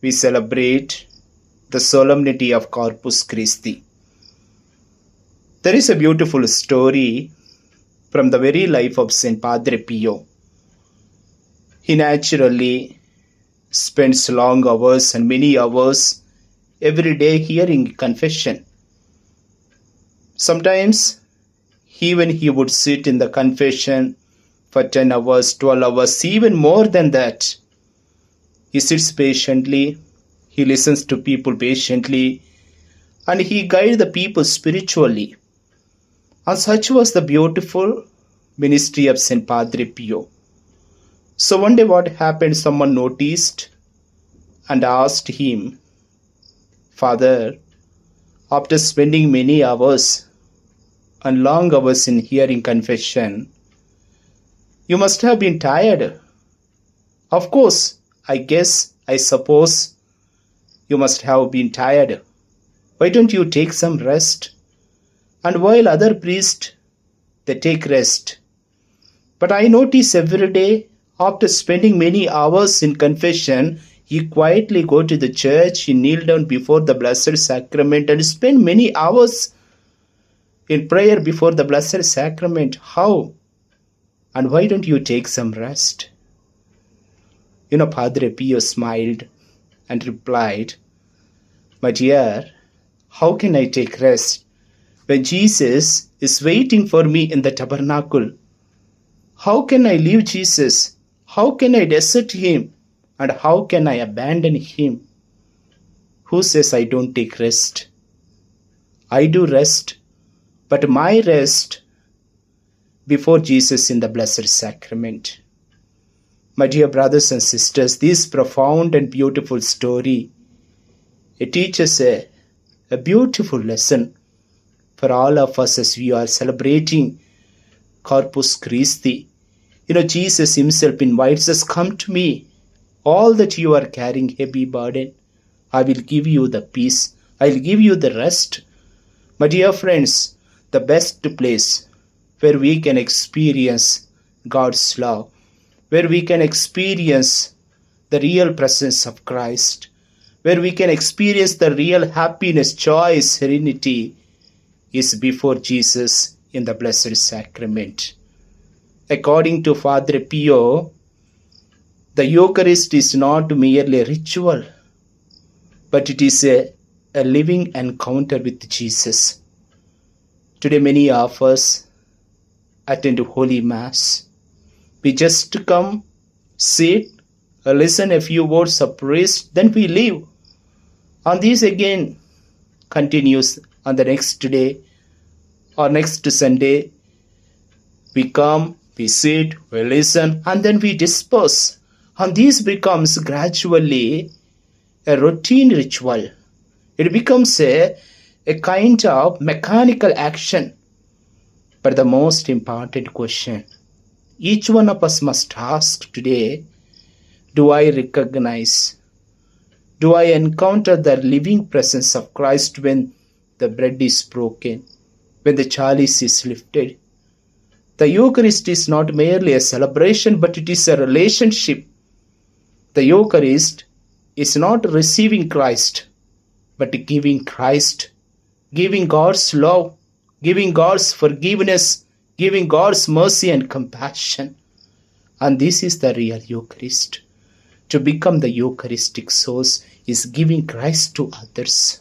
we celebrate the solemnity of Corpus Christi. There is a beautiful story from the very life of Saint Padre Pio. He naturally spends long hours and many hours every day hearing confession. Sometimes even he would sit in the confession for 10 hours, 12 hours, even more than that. He sits patiently, he listens to people patiently, and he guides the people spiritually. And such was the beautiful ministry of Saint Padre Pio. So one day what happened, someone noticed and asked him, "Father, after spending many hours and long hours in hearing confession, you must have been tired. Of course, I suppose you must have been tired. Why don't you take some rest?" And while other priests, they take rest. But I notice every day, after spending many hours in confession, he quietly go to the church, he kneel down before the Blessed Sacrament and spend many hours in prayer before the Blessed Sacrament. How? And why don't you take some rest? Padre Pio smiled and replied, "My dear, how can I take rest when Jesus is waiting for me in the tabernacle? How can I leave Jesus? How can I desert him? And how can I abandon him? Who says I don't take rest? I do rest, but my rest before Jesus in the Blessed Sacrament." My dear brothers and sisters, this profound and beautiful story, it teaches a beautiful lesson for all of us as we are celebrating Corpus Christi. Jesus himself invites us, "Come to me, all that you are carrying heavy burden. I will give you the peace. I will give you the rest." My dear friends, the best place where we can experience God's love, where we can experience the real presence of Christ, where we can experience the real happiness, joy, serenity, is before Jesus in the Blessed Sacrament. According to Padre Pio, the Eucharist is not merely a ritual, but it is a living encounter with Jesus. Today many of us attend Holy Mass. We just come, sit, listen a few words of praise, then we leave. And this again continues on the next day or next Sunday. We come, we sit, we listen, and then we disperse. And this becomes gradually a routine ritual. It becomes a kind of mechanical action. But the most important question each one of us must ask today, do I recognize, do I encounter the living presence of Christ when the bread is broken, when the chalice is lifted? The Eucharist is not merely a celebration, but it is a relationship. The Eucharist is not receiving Christ, but giving Christ, giving God's love, giving God's forgiveness, giving God's mercy and compassion. And this is the real Eucharist. To become the Eucharistic source is giving Christ to others.